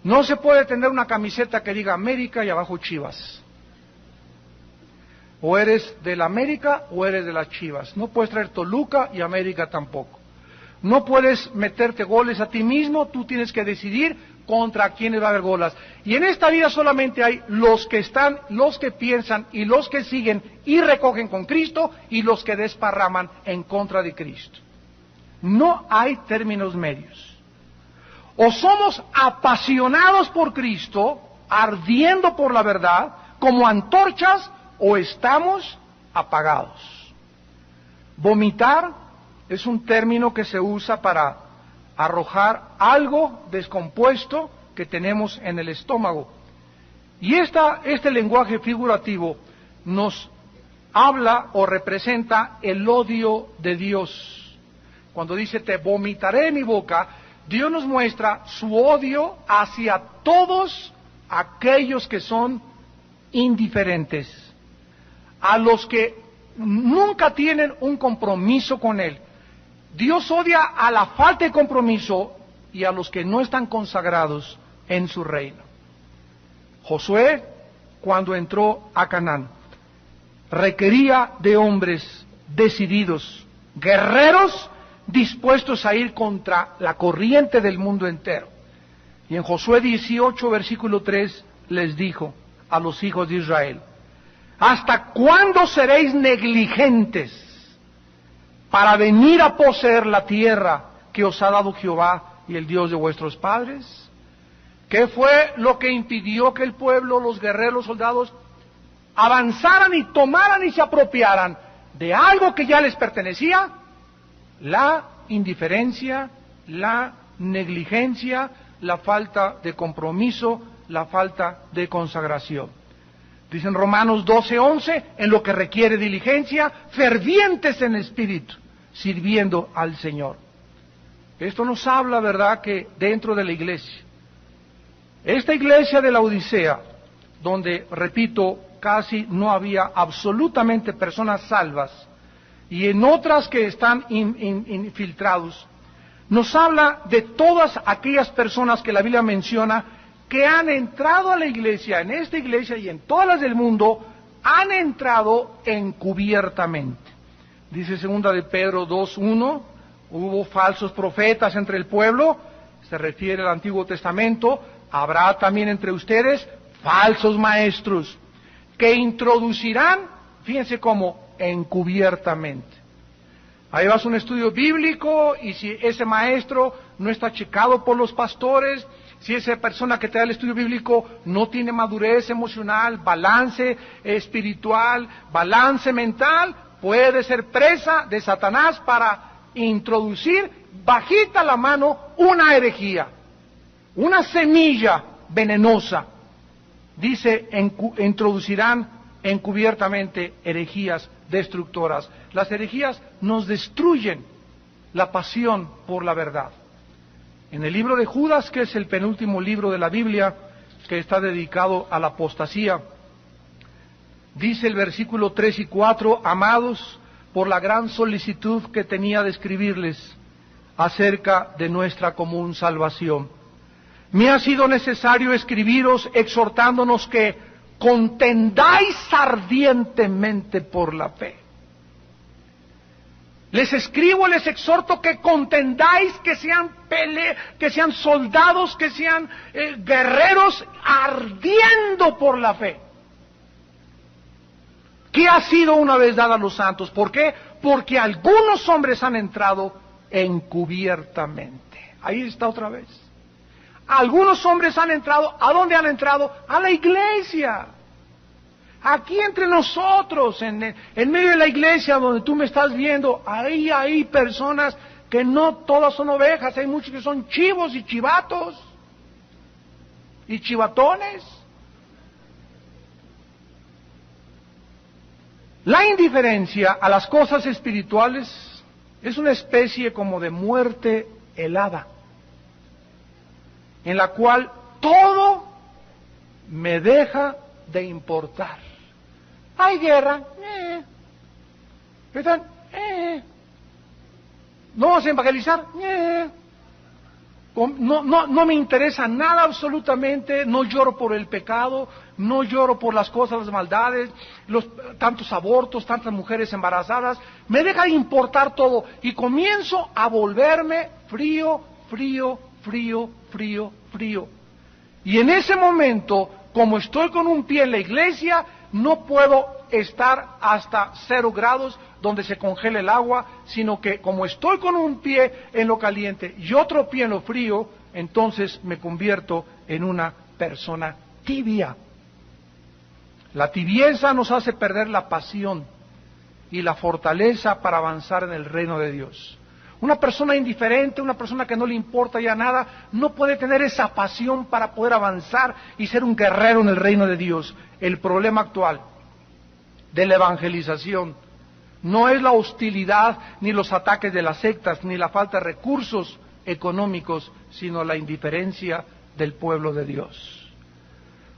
No se puede tener una camiseta que diga América y abajo Chivas. O eres de la América o eres de las Chivas. No puedes traer Toluca y América tampoco. No puedes meterte goles a ti mismo, tú tienes que decidir contra quiénes va a haber goles. Y en esta vida solamente hay los que están, los que piensan y los que siguen y recogen con Cristo y los que desparraman en contra de Cristo. No hay términos medios. O somos apasionados por Cristo, ardiendo por la verdad, como antorchas, o estamos apagados. Vomitar es un término que se usa para arrojar algo descompuesto que tenemos en el estómago. Y este lenguaje figurativo nos habla o representa el odio de Dios. Cuando dice te vomitaré de mi boca, Dios nos muestra su odio hacia todos aquellos que son indiferentes, a los que nunca tienen un compromiso con Él. Dios odia a la falta de compromiso y a los que no están consagrados en su reino. Josué, cuando entró a Canaán, requería de hombres decididos, guerreros, dispuestos a ir contra la corriente del mundo entero. Y en Josué 18, versículo 3, les dijo a los hijos de Israel, ¿hasta cuándo seréis negligentes para venir a poseer la tierra que os ha dado Jehová y el Dios de vuestros padres? ¿Qué fue lo que impidió que el pueblo, los guerreros, los soldados, avanzaran y tomaran y se apropiaran de algo que ya les pertenecía? La indiferencia, la negligencia, la falta de compromiso, la falta de consagración. Dicen Romanos 12:11, en lo que requiere diligencia, fervientes en espíritu, sirviendo al Señor. Esto nos habla, ¿verdad?, que dentro de la iglesia, esta iglesia de la Odisea, donde, repito, casi no había absolutamente personas salvas, y en otras que están infiltrados, nos habla de todas aquellas personas que la Biblia menciona que han entrado a la iglesia, en esta iglesia y en todas las del mundo, han entrado encubiertamente. Dice 2 de Pedro 2:1, hubo falsos profetas entre el pueblo, se refiere al Antiguo Testamento, habrá también entre ustedes falsos maestros, que introducirán, fíjense cómo, encubiertamente. Ahí vas a un estudio bíblico y si ese maestro no está checado por los pastores, si esa persona que te da el estudio bíblico no tiene madurez emocional, balance espiritual, balance mental, puede ser presa de Satanás para introducir bajita la mano una herejía, una semilla venenosa. Dice, introducirán encubiertamente herejías destructoras. Las herejías nos destruyen la pasión por la verdad. En el libro de Judas, que es el penúltimo libro de la Biblia, que está dedicado a la apostasía, dice el versículo 3 y 4, amados, por la gran solicitud que tenía de escribirles acerca de nuestra común salvación, me ha sido necesario escribiros exhortándonos que contendáis ardientemente por la fe. Les escribo, les exhorto que contendáis, que sean soldados, que sean guerreros ardiendo por la fe, que ha sido una vez dada a los santos. ¿Por qué? Porque algunos hombres han entrado encubiertamente. Ahí está otra vez. Algunos hombres han entrado, ¿a dónde han entrado? A la iglesia. Aquí entre nosotros, en medio de la iglesia donde tú me estás viendo, ahí hay personas que no todas son ovejas, hay muchos que son chivos y chivatos y chivatones. La indiferencia a las cosas espirituales es una especie como de muerte helada, en la cual todo me deja de importar. Hay guerra, ¿están? ¿No vamos a evangelizar? No me interesa nada absolutamente, no lloro por el pecado, no lloro por las cosas, las maldades, tantos abortos, tantas mujeres embarazadas, me deja de importar todo y comienzo a volverme frío. Y en ese momento, como estoy con un pie en la iglesia, no puedo estar hasta 0 grados donde se congela el agua, sino que como estoy con un pie en lo caliente y otro pie en lo frío, entonces me convierto en una persona tibia. La tibieza nos hace perder la pasión y la fortaleza para avanzar en el reino de Dios. Una persona indiferente, una persona que no le importa ya nada, no puede tener esa pasión para poder avanzar y ser un guerrero en el reino de Dios. El problema actual de la evangelización no es la hostilidad, ni los ataques de las sectas, ni la falta de recursos económicos, sino la indiferencia del pueblo de Dios.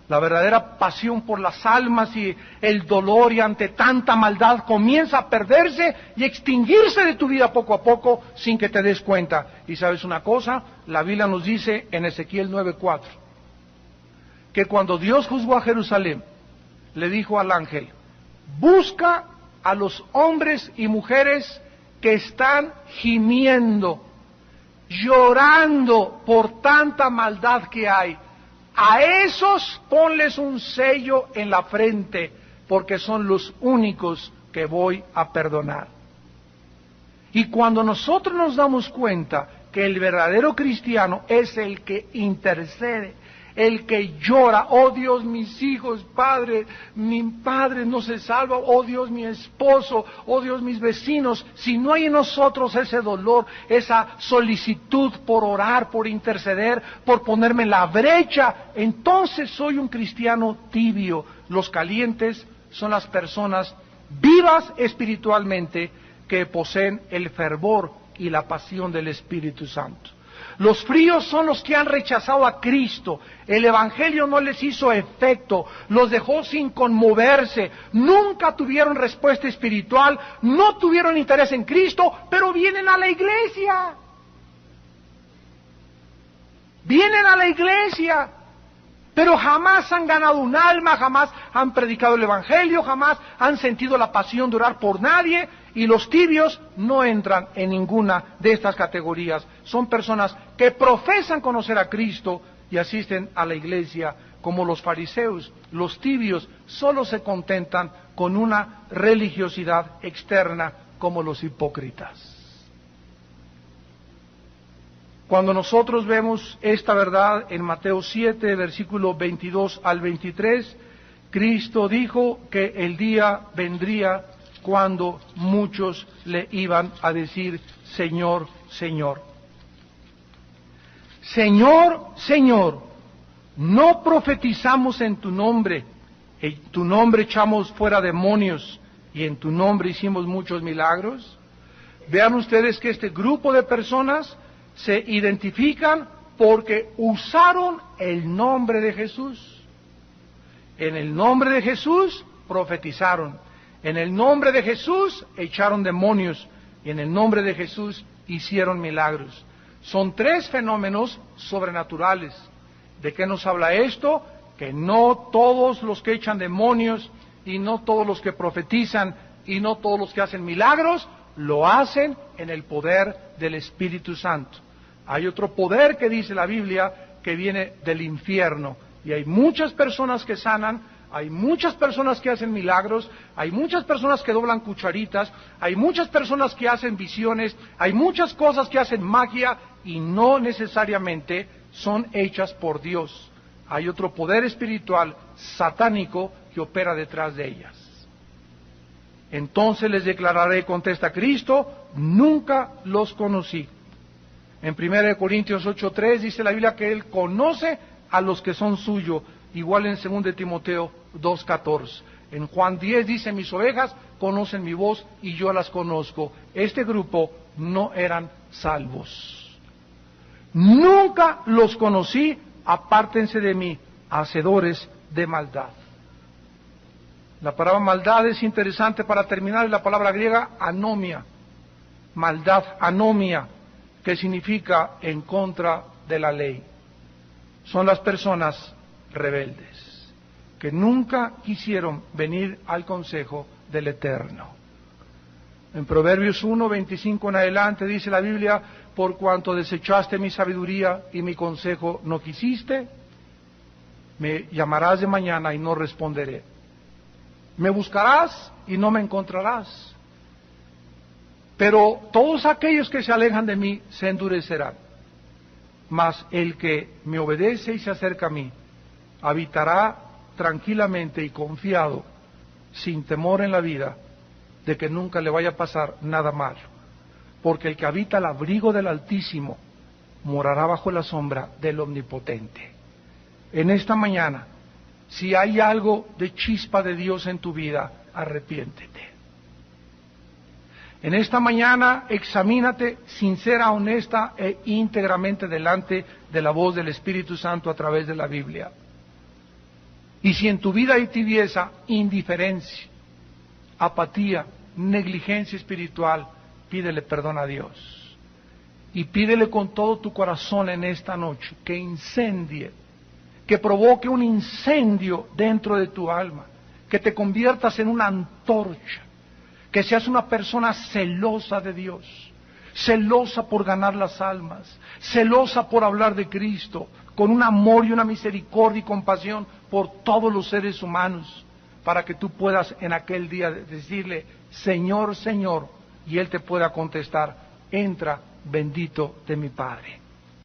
La verdadera pasión por las almas y el dolor y ante tanta maldad comienza a perderse y extinguirse de tu vida poco a poco sin que te des cuenta. Y sabes una cosa, la Biblia nos dice en Ezequiel 9:4, que cuando Dios juzgó a Jerusalén, le dijo al ángel, busca a los hombres y mujeres que están gimiendo, llorando por tanta maldad que hay. A esos ponles un sello en la frente, porque son los únicos que voy a perdonar. Y cuando nosotros nos damos cuenta que el verdadero cristiano es el que intercede, el que llora, oh Dios, mis hijos, Padre, mi padre no se salva, oh Dios, mi esposo, oh Dios, mis vecinos, si no hay en nosotros ese dolor, esa solicitud por orar, por interceder, por ponerme en la brecha, entonces soy un cristiano tibio. Los calientes son las personas vivas espiritualmente que poseen el fervor y la pasión del Espíritu Santo. Los fríos son los que han rechazado a Cristo. El Evangelio no les hizo efecto, los dejó sin conmoverse, nunca tuvieron respuesta espiritual, no tuvieron interés en Cristo, pero vienen a la iglesia. Vienen a la iglesia, pero jamás han ganado un alma, jamás han predicado el Evangelio, jamás han sentido la pasión de orar por nadie, y los tibios no entran en ninguna de estas categorías. Son personas que profesan conocer a Cristo y asisten a la iglesia como los fariseos. Los tibios solo se contentan con una religiosidad externa como los hipócritas. Cuando nosotros vemos esta verdad en Mateo 7, versículo 22 al 23, Cristo dijo que el día vendría cuando muchos le iban a decir, Señor, Señor. Señor, Señor, no profetizamos en tu nombre echamos fuera demonios y en tu nombre hicimos muchos milagros. Vean ustedes que este grupo de personas se identifican porque usaron el nombre de Jesús. En el nombre de Jesús profetizaron. En el nombre de Jesús echaron demonios y en el nombre de Jesús hicieron milagros. Son tres fenómenos sobrenaturales. ¿De qué nos habla esto? Que no todos los que echan demonios y no todos los que profetizan y no todos los que hacen milagros lo hacen en el poder del Espíritu Santo. Hay otro poder que dice la Biblia que viene del infierno y hay muchas personas que sanan. Hay muchas personas que hacen milagros, hay muchas personas que doblan cucharitas, hay muchas personas que hacen visiones, hay muchas cosas que hacen magia y no necesariamente son hechas por Dios. Hay otro poder espiritual satánico que opera detrás de ellas. Entonces les declararé, contesta Cristo, nunca los conocí. En 1 Corintios 8:3 dice la Biblia que Él conoce a los que son suyos. Igual en 2 Timoteo 2:14. En Juan 10 dice, mis ovejas conocen mi voz y yo las conozco. Este grupo no eran salvos. Nunca los conocí, apártense de mí, hacedores de maldad. La palabra maldad es interesante para terminar, es la palabra griega anomia. Maldad, anomia, que significa en contra de la ley. Son las personas rebeldes, que nunca quisieron venir al consejo del Eterno. En Proverbios 1:25 en adelante dice la Biblia, por cuanto desechaste mi sabiduría y mi consejo no quisiste, me llamarás de mañana y no responderé. Me buscarás y no me encontrarás. Pero todos aquellos que se alejan de mí se endurecerán. Mas el que me obedece y se acerca a mí, habitará tranquilamente y confiado, sin temor en la vida, de que nunca le vaya a pasar nada malo. Porque el que habita al abrigo del Altísimo, morará bajo la sombra del Omnipotente. En esta mañana, si hay algo de chispa de Dios en tu vida, arrepiéntete. En esta mañana, examínate sincera, honesta e íntegramente delante de la voz del Espíritu Santo a través de la Biblia. Y si en tu vida hay tibieza, indiferencia, apatía, negligencia espiritual, pídele perdón a Dios. Y pídele con todo tu corazón en esta noche que incendie, que provoque un incendio dentro de tu alma, que te conviertas en una antorcha, que seas una persona celosa de Dios, celosa por ganar las almas, celosa por hablar de Cristo, con un amor y una misericordia y compasión por todos los seres humanos, para que tú puedas en aquel día decirle, Señor, Señor, y Él te pueda contestar, entra, bendito de mi Padre.